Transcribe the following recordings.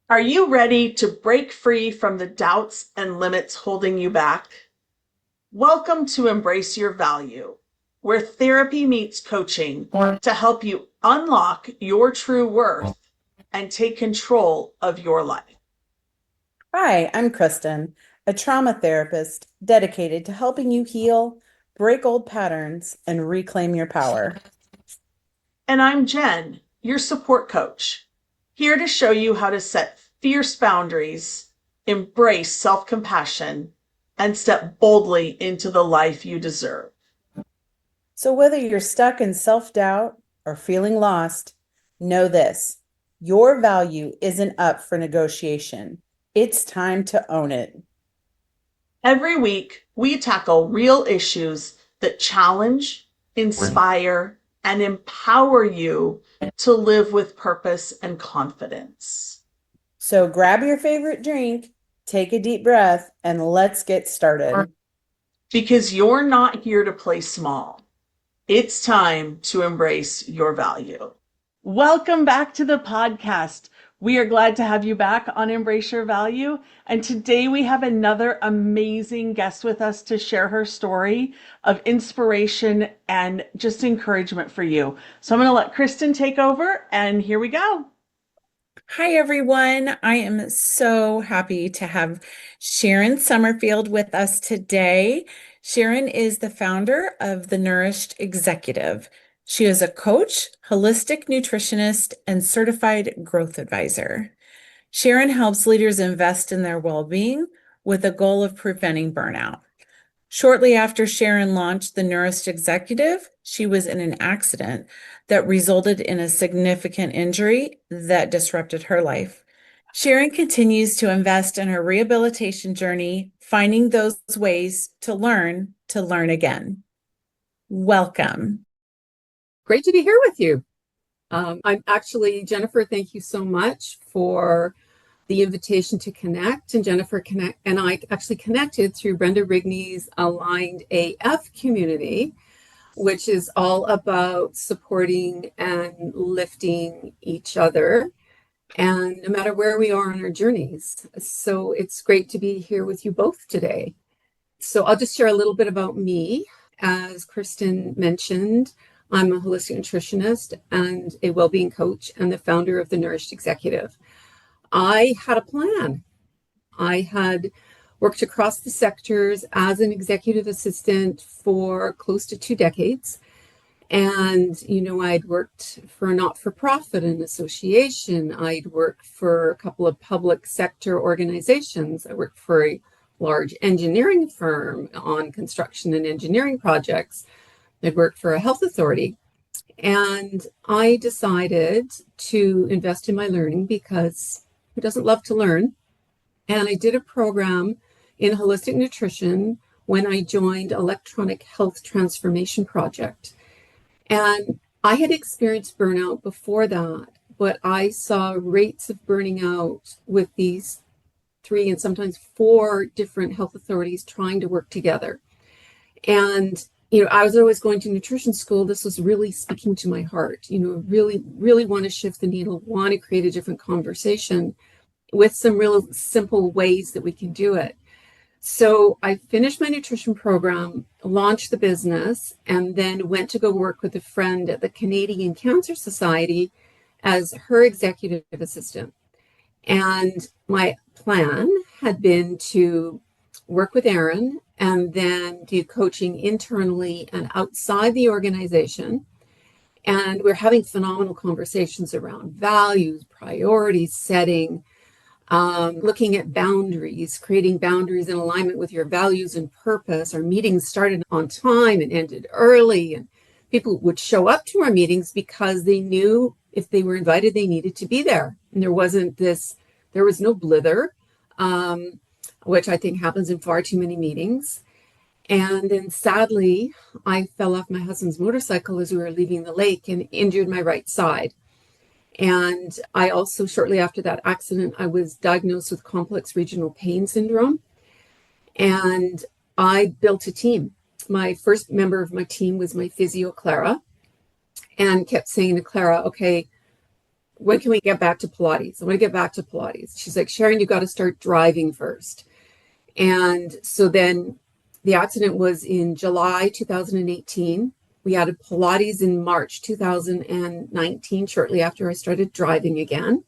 Are you ready to break free from the doubts and limits holding you back? Welcome to Embrace Your Value, where therapy meets coaching to help you unlock your true worth and take control of your life. Hi, I'm Kristen, a trauma therapist dedicated to helping you heal, break old patterns, and reclaim your power. And I'm Jen, your support coach, here to show you how to set fierce boundaries, embrace self-compassion, and step boldly into the life you deserve. So, whether you're stuck in self-doubt or feeling lost, know this: your value isn't up for negotiation. It's time to own it. Every week, we tackle real issues that challenge, inspire, and empower you to live with purpose and confidence. So, grab your favorite drink, take a deep breath, and let's get started. Because you're not here to play small. It's time to embrace your value. Welcome back to the podcast. We are glad to have you back on Embrace Your Value. And today we have another amazing guest with us to share her story of inspiration and just encouragement for you. So I'm going to let Kristen take over, and here we go. Hi, everyone. I am so happy to have Sharon Summerfield with us today. Sharon is the founder of the Nourished Executive. She is a coach, holistic nutritionist, and certified growth advisor. Sharon helps leaders invest in their well-being with a goal of preventing burnout. Shortly after Sharon launched the Nourished Executive, she was in an accident that resulted in a significant injury that disrupted her life. Sharon continues to invest in her rehabilitation journey, finding those ways to learn again. Welcome. Great to be here with you. I'm actually, Jennifer, thank you so much for the invitation to connect. And Jennifer and I actually connected through Brenda Rigney's Aligned AF community, which is all about supporting and lifting each other, and no matter where we are on our journeys. So it's great to be here with you both today. So I'll just share a little bit about me. As Kristen mentioned, I'm a holistic nutritionist and a well-being coach and the founder of the Nourished Executive. I had a plan. I had worked across the sectors as an executive assistant for close to 2 decades. And, I'd worked for a not-for-profit, an association. I'd worked for a couple of public sector organizations. I worked for a large engineering firm on construction and engineering projects. I'd worked for a health authority. And I decided to invest in my learning because who doesn't love to learn? And I did a program in holistic nutrition when I joined Electronic Health Transformation Project. And I had experienced burnout before that, but I saw rates of burning out with these 3 and sometimes 4 different health authorities trying to work together. And I was always going to nutrition school. This was really speaking to my heart, really, really want to shift the needle, want to create a different conversation with some real simple ways that we can do it. So I finished my nutrition program, launched the business, and then went to go work with a friend at the Canadian Cancer Society as her executive assistant. And my plan had been to work with Erin and then do coaching internally and outside the organization. And we're having phenomenal conversations around values, priorities setting, looking at boundaries, creating boundaries in alignment with your values and purpose. Our meetings started on time and ended early, and people would show up to our meetings because they knew if they were invited, they needed to be there. And there was no blither, which I think happens in far too many meetings. And then sadly, I fell off my husband's motorcycle as we were leaving the lake and injured my right side. And I also, shortly after that accident, I was diagnosed with complex regional pain syndrome. And I built a team. My first member of my team was my physio, Clara, and kept saying to Clara, okay, when can we get back to Pilates? I want to get back to Pilates. She's like, Sharon, you got to start driving first. And so then the accident was in July 2018. We added Pilates in March 2019, shortly after I started driving again.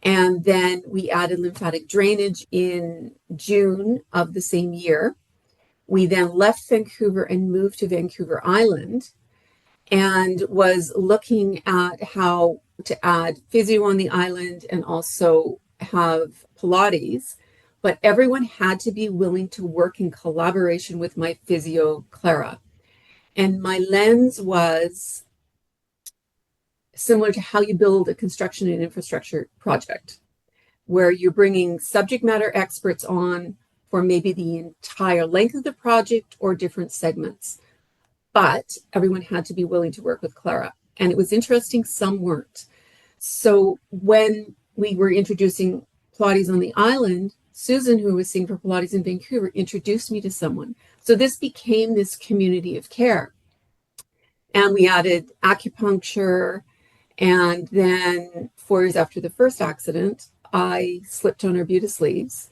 And then we added lymphatic drainage in June of the same year. We then left Vancouver and moved to Vancouver Island and was looking at how to add physio on the island and also have Pilates. But everyone had to be willing to work in collaboration with my physio, Clara. And my lens was similar to how you build a construction and infrastructure project, where you're bringing subject matter experts on for maybe the entire length of the project or different segments. But everyone had to be willing to work with Clara. And it was interesting, some weren't. So when we were introducing Pilates on the island, Susan, who was seeing for Pilates in Vancouver, introduced me to someone. So this became this community of care. And we added acupuncture. And then 4 years after the first accident, I slipped on arbutus leaves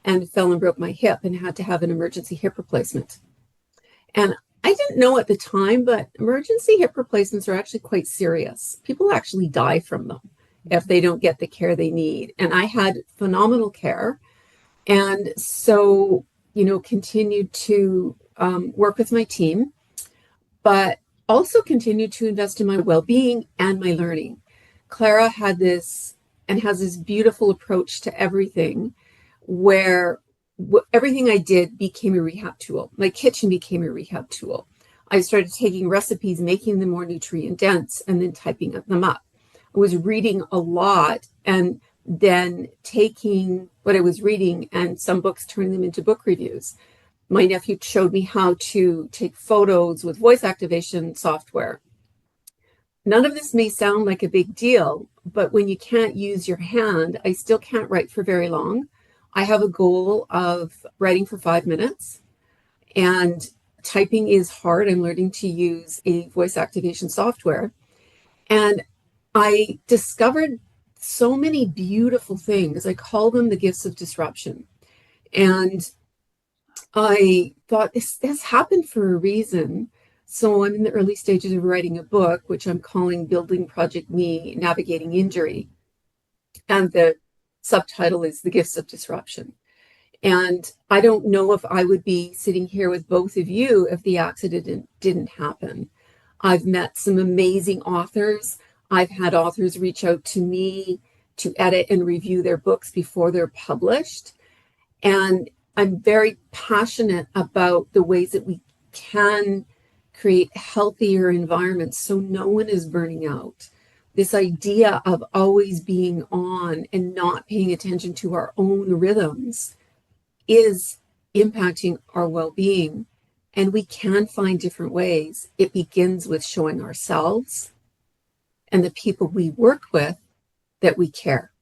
and fell and broke my hip and had to have an emergency hip replacement. And I didn't know at the time, but emergency hip replacements are actually quite serious. People actually die from them if they don't get the care they need. And I had phenomenal care. And so, continued to work with my team, but also continued to invest in my well-being and my learning. Clara had this and has this beautiful approach to everything where everything I did became a rehab tool. My kitchen became a rehab tool. I started taking recipes, making them more nutrient dense, and then typing them up. I was reading a lot and then taking what I was reading and some books, turning them into book reviews. My nephew showed me how to take photos with voice activation software. None of this may sound like a big deal, but when you can't use your hand, I still can't write for very long. I have a goal of writing for 5 minutes, and typing is hard. I'm learning to use a voice activation software. And I discovered so many beautiful things. I call them the gifts of disruption. And I thought this happened for a reason. So I'm in the early stages of writing a book, which I'm calling Building Project Me, Navigating Injury. And the subtitle is The Gifts of Disruption. And I don't know if I would be sitting here with both of you if the accident didn't happen. I've met some amazing authors. I've had authors reach out to me to edit and review their books before they're published. And I'm very passionate about the ways that we can create healthier environments so no one is burning out. This idea of always being on and not paying attention to our own rhythms is impacting our well-being. And we can find different ways. It begins with showing ourselves and the people we work with that we care.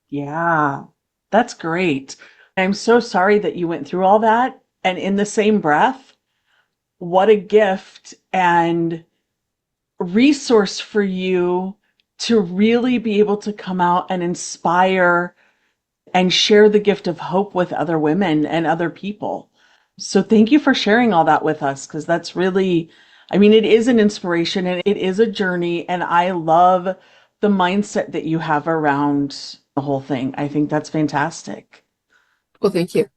Yeah, that's great. I'm so sorry that you went through all that. And in the same breath, what a gift and resource for you to really be able to come out and inspire and share the gift of hope with other women and other people. So thank you for sharing all that with us, because that's really, it is an inspiration and it is a journey. And I love the mindset that you have around the whole thing. I think that's fantastic. Well, thank you.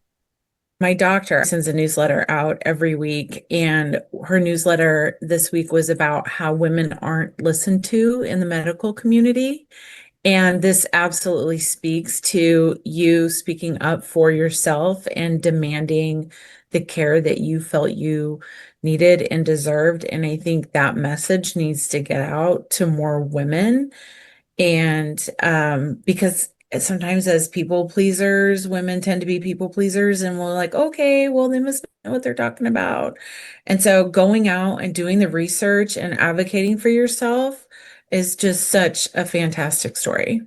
My doctor sends a newsletter out every week, and her newsletter this week was about how women aren't listened to in the medical community. And this absolutely speaks to you speaking up for yourself and demanding the care that you felt you needed and deserved. And I think that message needs to get out to more women. And because sometimes as people pleasers, women tend to be people pleasers, and we're like, okay, well, they must know what they're talking about. And so going out and doing the research and advocating for yourself is just such a fantastic story.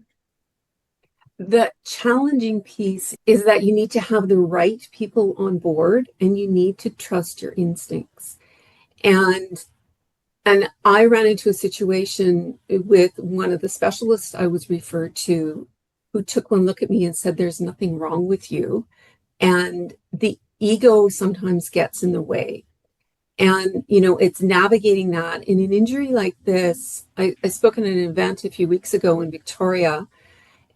The challenging piece is that you need to have the right people on board and you need to trust your instincts. And And I ran into a situation with one of the specialists I was referred to, who took one look at me and said, "There's nothing wrong with you." And the ego sometimes gets in the way. And, it's navigating that. In an injury like this, I spoke at an event a few weeks ago in Victoria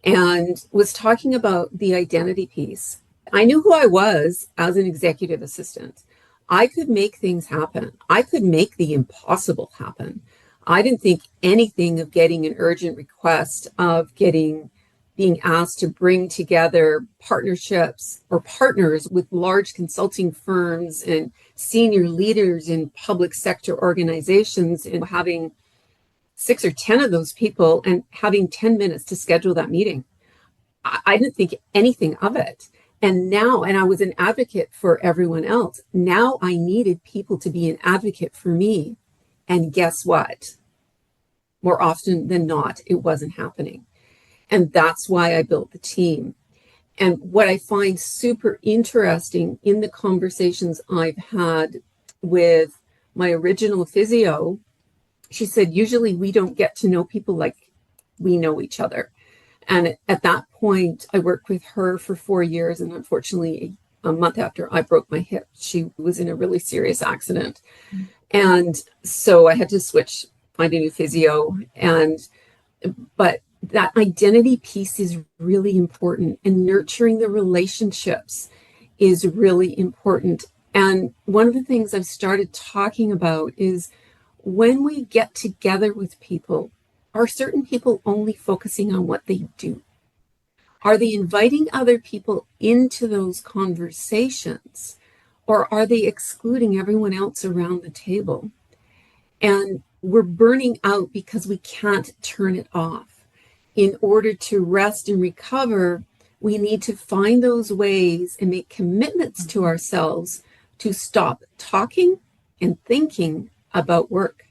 and was talking about the identity piece. I knew who I was as an executive assistant. I could make things happen. I could make the impossible happen. I didn't think anything of getting an urgent request, of being asked to bring together partnerships or partners with large consulting firms and senior leaders in public sector organizations, and having 6 or 10 of those people and having 10 minutes to schedule that meeting. I didn't think anything of it. And I was an advocate for everyone else. Now I needed people to be an advocate for me. And guess what? More often than not, it wasn't happening. And that's why I built the team. And what I find super interesting in the conversations I've had with my original physio, she said, usually we don't get to know people like we know each other. And at that point, I worked with her for 4 years. And unfortunately, a month after I broke my hip, she was in a really serious accident. Mm-hmm. And so I had to find a new physio. But that identity piece is really important, and nurturing the relationships is really important. And one of the things I've started talking about is, when we get together with people, are certain people only focusing on what they do? Are they inviting other people into those conversations, or are they excluding everyone else around the table? And we're burning out because we can't turn it off. In order to rest and recover, we need to find those ways and make commitments to ourselves to stop talking and thinking about work.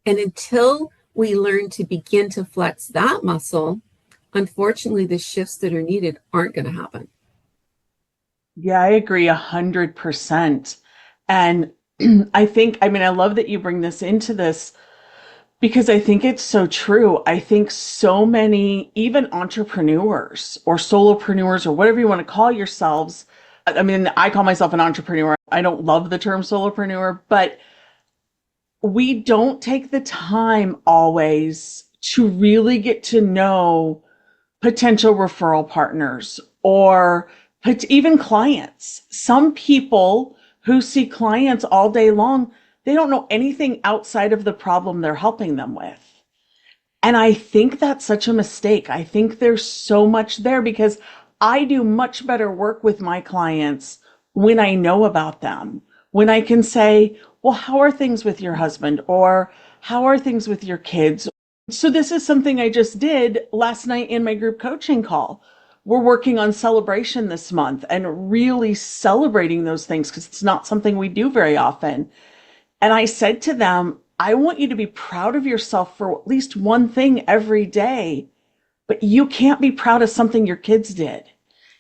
And until we learn to begin to flex that muscle, unfortunately, the shifts that are needed aren't going to happen. Yeah, I agree 100%. And I love that you bring this into this, because I think it's so true. I think so many, even entrepreneurs or solopreneurs or whatever you want to call yourselves. I call myself an entrepreneur. I don't love the term solopreneur, but we don't take the time always to really get to know potential referral partners or even clients. Some people who see clients all day long, they don't know anything outside of the problem they're helping them with. And I think that's such a mistake. I think there's so much there, because I do much better work with my clients when I know about them, when I can say, well, how are things with your husband? Or how are things with your kids? So this is something I just did last night in my group coaching call. We're working on celebration this month and really celebrating those things, because it's not something we do very often. And I said to them, I want you to be proud of yourself for at least one thing every day, but you can't be proud of something your kids did.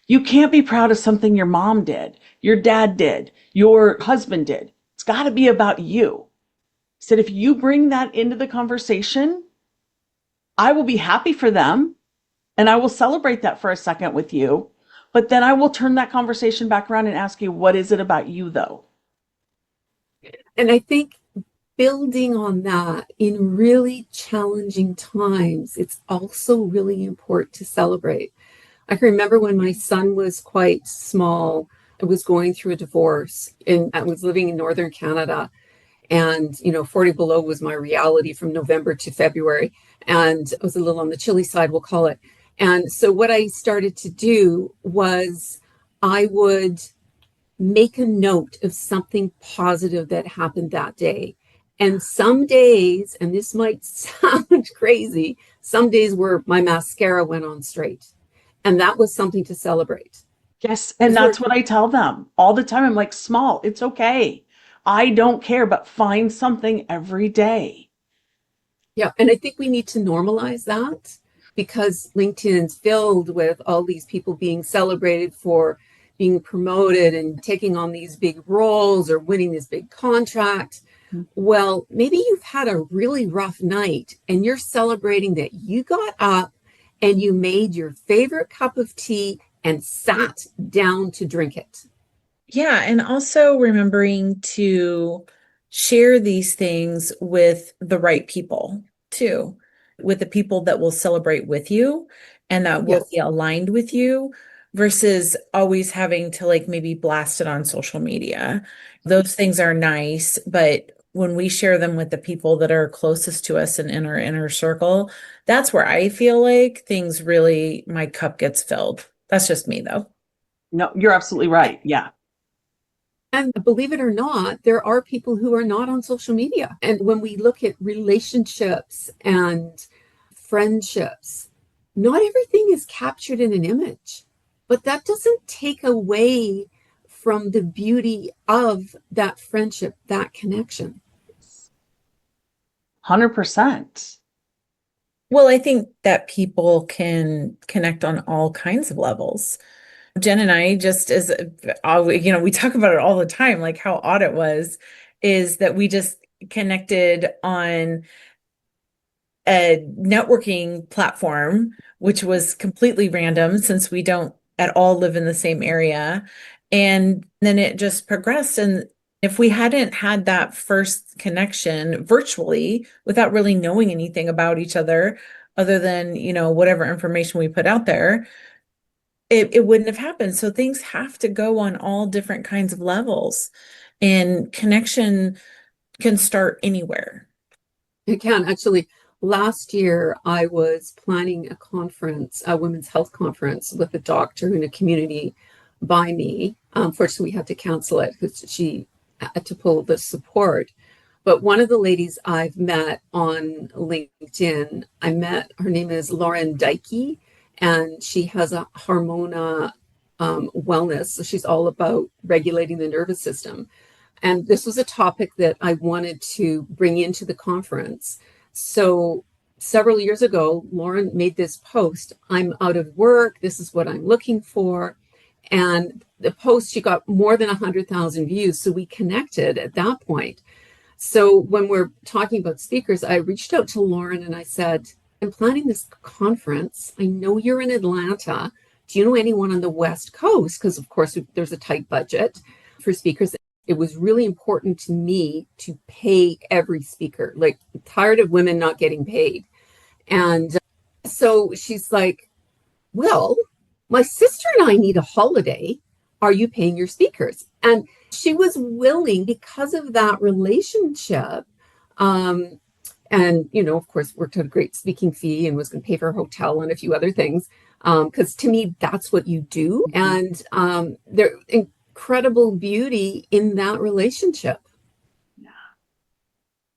You can't be proud of something your mom did, your dad did, your husband did. It's got to be about you. I said, if you bring that into the conversation, I will be happy for them and I will celebrate that for a second with you. But then I will turn that conversation back around and ask you, what is it about you though? And I think building on that in really challenging times, it's also really important to celebrate. I can remember when my son was quite small, I was going through a divorce and I was living in Northern Canada. And, 40 below was my reality from November to February. And it was a little on the chilly side, we'll call it. And so what I started to do was I would make a note of something positive that happened that day. And some days, and this might sound crazy, some days where my mascara went on straight. And that was something to celebrate. Yes. And that's what I tell them all the time. I'm like, small, it's okay. I don't care, but find something every day. Yeah. And I think we need to normalize that, because LinkedIn's filled with all these people being celebrated for being promoted and taking on these big roles or winning this big contract. Well, maybe you've had a really rough night and you're celebrating that you got up and you made your favorite cup of tea and sat down to drink it. Yeah, and also remembering to share these things with the right people too, with the people that will celebrate with you and that will Yes. be aligned with you versus always having to like maybe blast it on social media. Those things are nice, but when we share them with the people that are closest to us and in our inner circle, that's where I feel like things really, my cup gets filled. That's just me though. No, you're absolutely right. Yeah. And believe it or not, there are people who are not on social media. And when we look at relationships and friendships, not everything is captured in an image, but that doesn't take away from the beauty of that friendship, that connection. 100%. Well, I think that people can connect on all kinds of levels. Jen and I just we talk about it all the time, like how odd it was, is that we just connected on a networking platform, which was completely random since we don't at all live in the same area. And then it just progressed. And if we hadn't had that first connection virtually without really knowing anything about each other, other than, whatever information we put out there, it wouldn't have happened. So things have to go on all different kinds of levels, and connection can start anywhere. It can actually. Last year, I was planning a conference, a women's health conference with a doctor in a community by me. Unfortunately, we had to cancel it because she had to pull the support. But one of the ladies I've met on LinkedIn, her name is Lauren Dykey, and she has a Harmona wellness. So she's all about regulating the nervous system. And this was a topic that I wanted to bring into the conference. So several years ago, Lauren made this post, I'm out of work, this is what I'm looking for. And the post, she got more than 100,000 views. So we connected at that point. So when we're talking about speakers, I reached out to Lauren and I said, I'm planning this conference. I know you're in Atlanta. Do you know anyone on the West Coast? Because of course, there's a tight budget for speakers. It was really important to me to pay every speaker, like I'm tired of women not getting paid. And so she's like, well, my sister and I need a holiday. Are you paying your speakers? And she was willing because of that relationship. And, of course, worked out a great speaking fee and was going to pay for her hotel and a few other things. Because to me, that's what you do. And there incredible beauty in that relationship.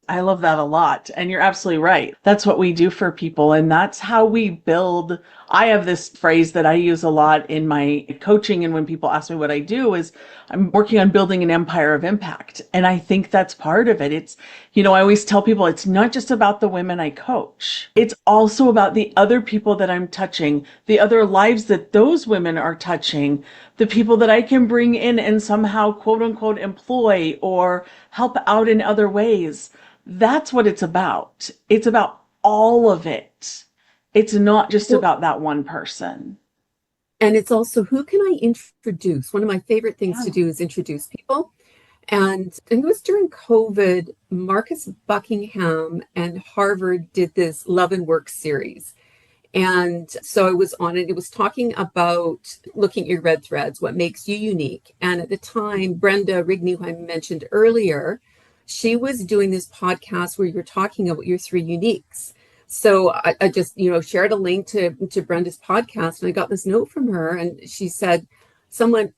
I love that a lot. And you're absolutely right. That's what we do for people. And that's how we build. I have this phrase that I use a lot in my coaching. And when people ask me what I do is I'm working on building an empire of impact. And I think that's part of it. It's, I always tell people it's not just about the women I coach. It's also about the other people that I'm touching, the other lives that those women are touching, the people that I can bring in and somehow quote unquote employ or help out in other ways. That's what it's about. It's about all of it. It's not just about that one person. And it's also, who can I introduce? One of my favorite things to do is introduce people. And I think it was during COVID, Marcus Buckingham and Harvard did this Love and Work series. And so I was on it. It was talking about looking at your red threads, what makes you unique. And at the time, Brenda Rigney, who I mentioned earlier, she was doing this podcast where you were talking about your three uniques. So I just, shared a link to Brenda's podcast, and I got this note from her, and she said, someone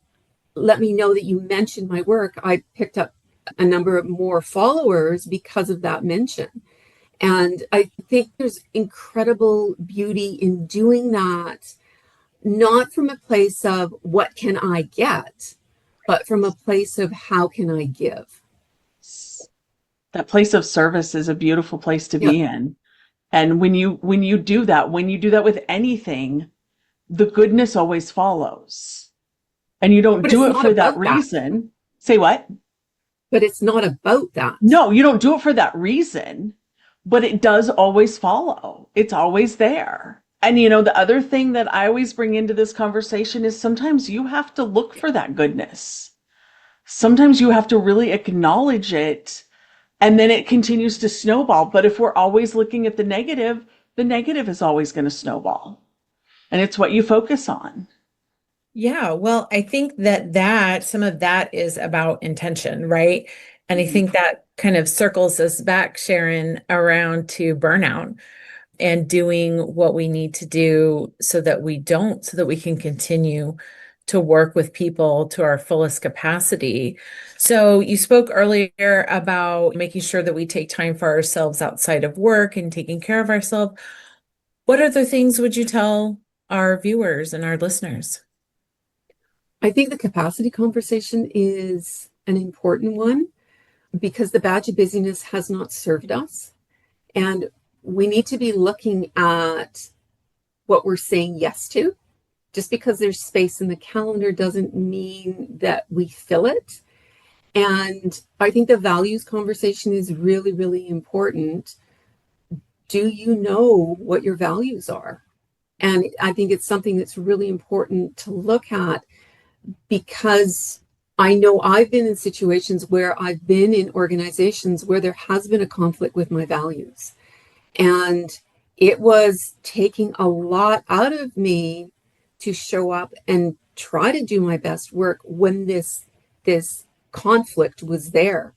let me know that you mentioned my work. I picked up a number of more followers because of that mention. And I think there's incredible beauty in doing that, not from a place of what can I get, but from a place of how can I give. That place of service is a beautiful place to be in. And when you do that with anything, the goodness always follows. And you don't do it for that reason. Say what? But it's not about that. No, you don't do it for that reason, but it does always follow. It's always there. And the other thing that I always bring into this conversation is sometimes you have to look for that goodness. Sometimes you have to really acknowledge it, and then it continues to snowball. But if we're always looking at the negative is always going to snowball. And it's what you focus on. Yeah, well, I think that some of that is about intention, right? And I think that kind of circles us back, Sharon, around to burnout and doing what we need to do so that we can continue to work with people to our fullest capacity. So you spoke earlier about making sure that we take time for ourselves outside of work and taking care of ourselves. What other things would you tell our viewers and our listeners? I think the capacity conversation is an important one because the badge of busyness has not served us. And we need to be looking at what we're saying yes to. Just because there's space in the calendar doesn't mean that we fill it. And I think the values conversation is really, really important. Do you know what your values are? And I think it's something that's really important to look at, because I know I've been in situations where I've been in organizations where there has been a conflict with my values. And it was taking a lot out of me to show up and try to do my best work when this conflict was there.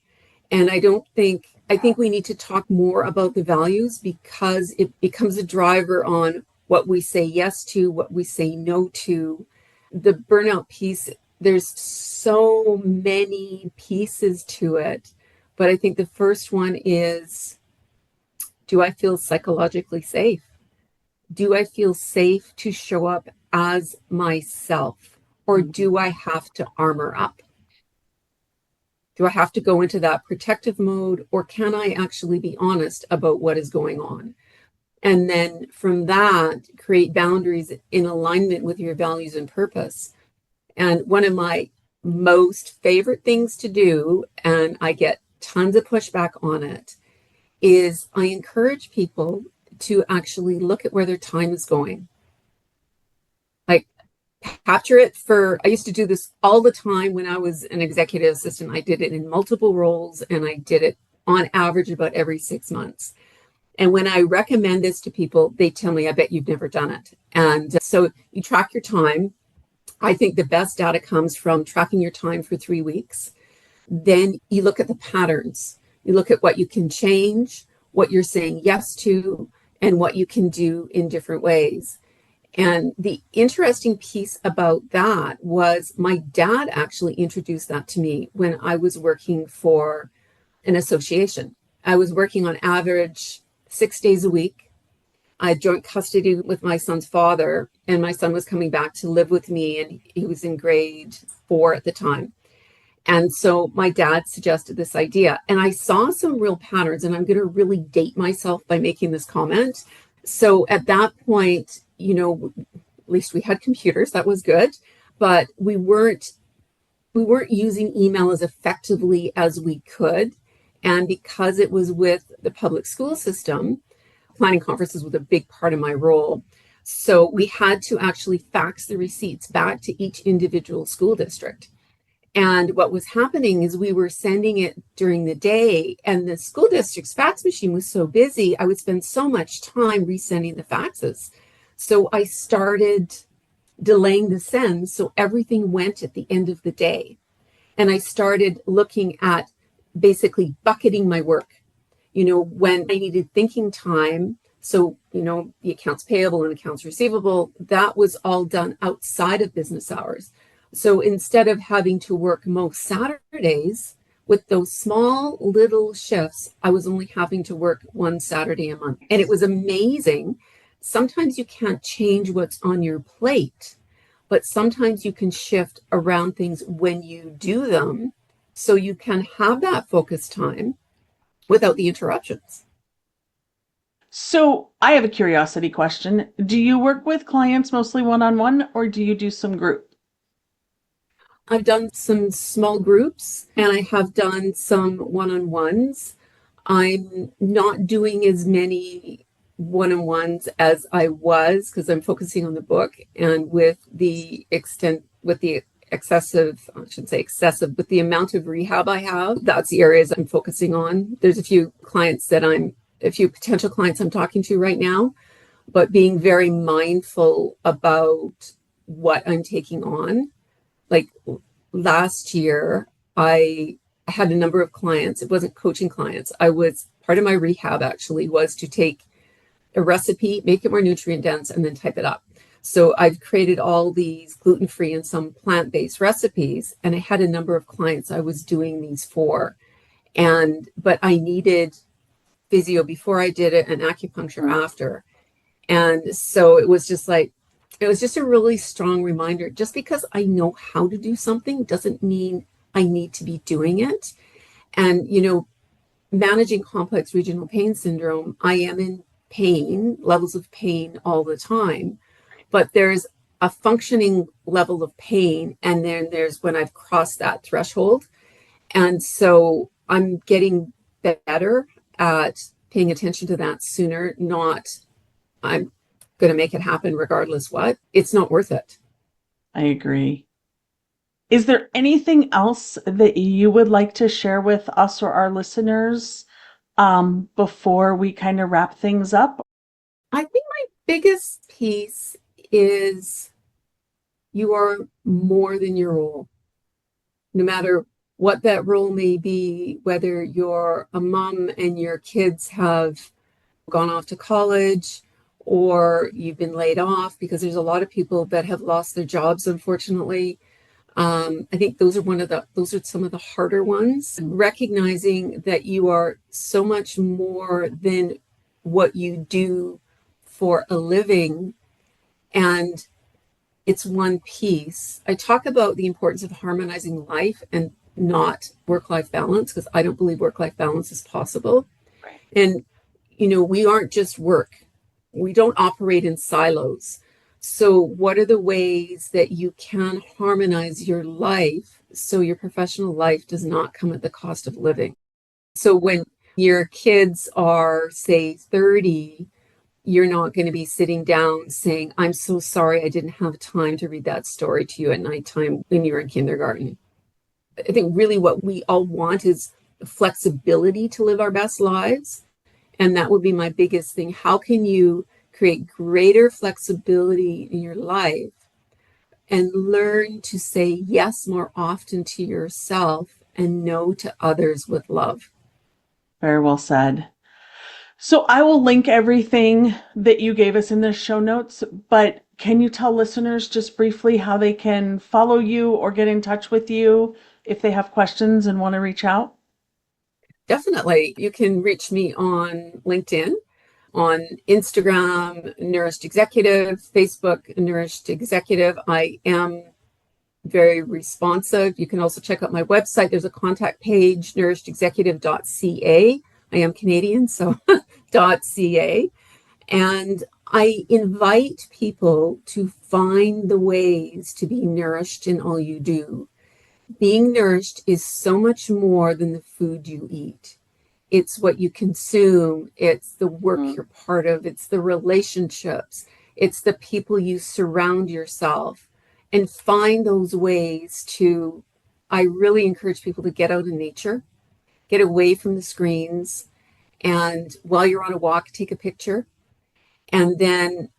And I think we need to talk more about the values, because it becomes a driver on what we say yes to, what we say no to. The burnout piece, there's so many pieces to it, but I think the first one is, do I feel psychologically safe? Do I feel safe to show up as myself, or do I have to armor up? Do I have to go into that protective mode, or can I actually be honest about what is going on? And then from that, create boundaries in alignment with your values and purpose. And one of my most favorite things to do, and I get tons of pushback on it, is I encourage people to actually look at where their time is going. Like, capture it I used to do this all the time when I was an executive assistant. I did it in multiple roles, and I did it on average about every 6 months. And when I recommend this to people, they tell me, I bet you've never done it. And so you track your time. I think the best data comes from tracking your time for 3 weeks. Then you look at the patterns. You look at what you can change, what you're saying yes to, and what you can do in different ways. And the interesting piece about that was my dad actually introduced that to me when I was working for an association. I was working on average 6 days a week. I had joint custody with my son's father, and my son was coming back to live with me, and he was in grade 4 at the time. And so my dad suggested this idea, and I saw some real patterns, and I'm going to really date myself by making this comment. So at that point, at least we had computers, that was good, but we weren't using email as effectively as we could. And because it was with the public school system, planning conferences was a big part of my role. So we had to actually fax the receipts back to each individual school district. And what was happening is we were sending it during the day, and the school district's fax machine was so busy, I would spend so much time resending the faxes. So I started delaying the send, so everything went at the end of the day. And I started looking at basically bucketing my work. When I needed thinking time, so, the accounts payable and accounts receivable, that was all done outside of business hours. So instead of having to work most Saturdays with those small little shifts, I was only having to work one Saturday a month. And it was amazing. Sometimes you can't change what's on your plate, but sometimes you can shift around things when you do them, so you can have that focus time without the interruptions. So I have a curiosity question. Do you work with clients mostly one-on-one, or do you do some group? I've done some small groups and I have done some one-on-ones. I'm not doing as many one-on-ones as I was because I'm focusing on the book, and with the excessive, I shouldn't say excessive, but the amount of rehab I have, that's the areas I'm focusing on. There's a few potential clients I'm talking to right now, but being very mindful about what I'm taking on. Like last year, I had a number of clients. It wasn't coaching clients. Part of my rehab actually was to take a recipe, make it more nutrient dense, and then type it up. So I've created all these gluten-free and some plant-based recipes, and I had a number of clients I was doing these for. But I needed physio before I did it and acupuncture after. And so it was just a really strong reminder. Just because I know how to do something doesn't mean I need to be doing it. And, managing complex regional pain syndrome, I am in pain, levels of pain all the time, but there's a functioning level of pain. And then there's when I've crossed that threshold. And so I'm getting better at paying attention to that sooner, not I'm going to make it happen regardless what. It's not worth it. I agree. Is there anything else that you would like to share with us or our listeners before we kind of wrap things up? I think my biggest piece is you are more than your role. No matter what that role may be, whether you're a mom and your kids have gone off to college, or you've been laid off, because there's a lot of people that have lost their jobs, unfortunately. I think those are some of the harder ones. Recognizing that you are so much more than what you do for a living, and it's one piece. I talk about the importance of harmonizing life and not work-life balance, because I don't believe work-life balance is possible. Right. And, we aren't just work. We don't operate in silos. So what are the ways that you can harmonize your life so your professional life does not come at the cost of living? So when your kids are, say, 30, you're not going to be sitting down saying, I'm so sorry I didn't have time to read that story to you at nighttime when you were in kindergarten. I think really what we all want is flexibility to live our best lives. And that would be my biggest thing. How can you create greater flexibility in your life and learn to say yes more often to yourself and no to others with love? Very well said. So I will link everything that you gave us in the show notes, but can you tell listeners just briefly how they can follow you or get in touch with you if they have questions and want to reach out? Definitely. You can reach me on LinkedIn, on Instagram, Nourished Executive, Facebook, Nourished Executive. I am very responsive. You can also check out my website. There's a contact page, nourishedexecutive.ca. I am Canadian, so .ca. And I invite people to find the ways to be nourished in all you do. Being nourished is so much more than the food you eat. It's what you consume. It's the work you're part of. It's the relationships. It's the people you surround yourself. And find those ways I really encourage people to get out in nature, get away from the screens. And while you're on a walk, take a picture. And then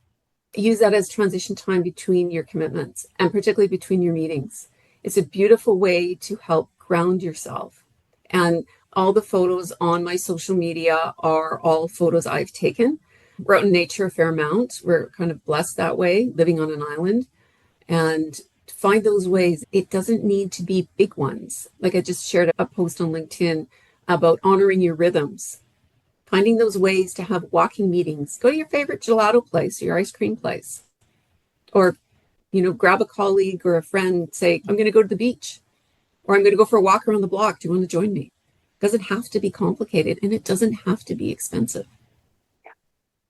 use that as transition time between your commitments, and particularly between your meetings. It's a beautiful way to help ground yourself. And all the photos on my social media are all photos I've taken. We're out in nature a fair amount. We're kind of blessed that way, living on an island. And find those ways. It doesn't need to be big ones. Like I just shared a post on LinkedIn about honoring your rhythms. Finding those ways to have walking meetings. Go to your favorite gelato place, your ice cream place. Or, grab a colleague or a friend and say, I'm going to go to the beach. Or I'm going to go for a walk around the block. Do you want to join me? It doesn't have to be complicated, and it doesn't have to be expensive.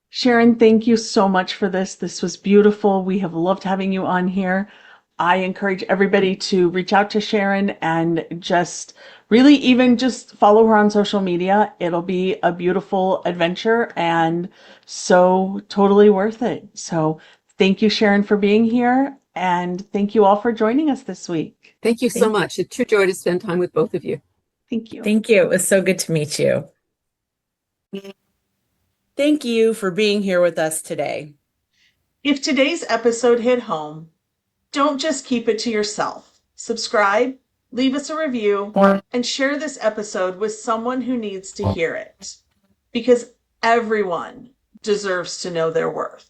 Sharon, thank you so much for this. This was beautiful. We have loved having you on here. I encourage everybody to reach out to Sharon and just really even just follow her on social media. It'll be a beautiful adventure and so totally worth it. So thank you, Sharon, for being here. And thank you all for joining us this week. Thank you so much. It's a true joy to spend time with both of you. Thank you. Thank you. It was so good to meet you. Thank you for being here with us today. If today's episode hit home, don't just keep it to yourself. Subscribe, leave us a review, and share this episode with someone who needs to hear it. Because everyone deserves to know their worth.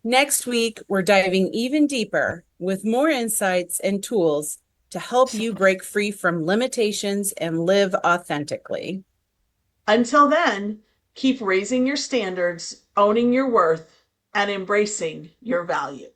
Next week, we're diving even deeper with more insights and tools to help you break free from limitations and live authentically. Until then, keep raising your standards, owning your worth, and embracing your value.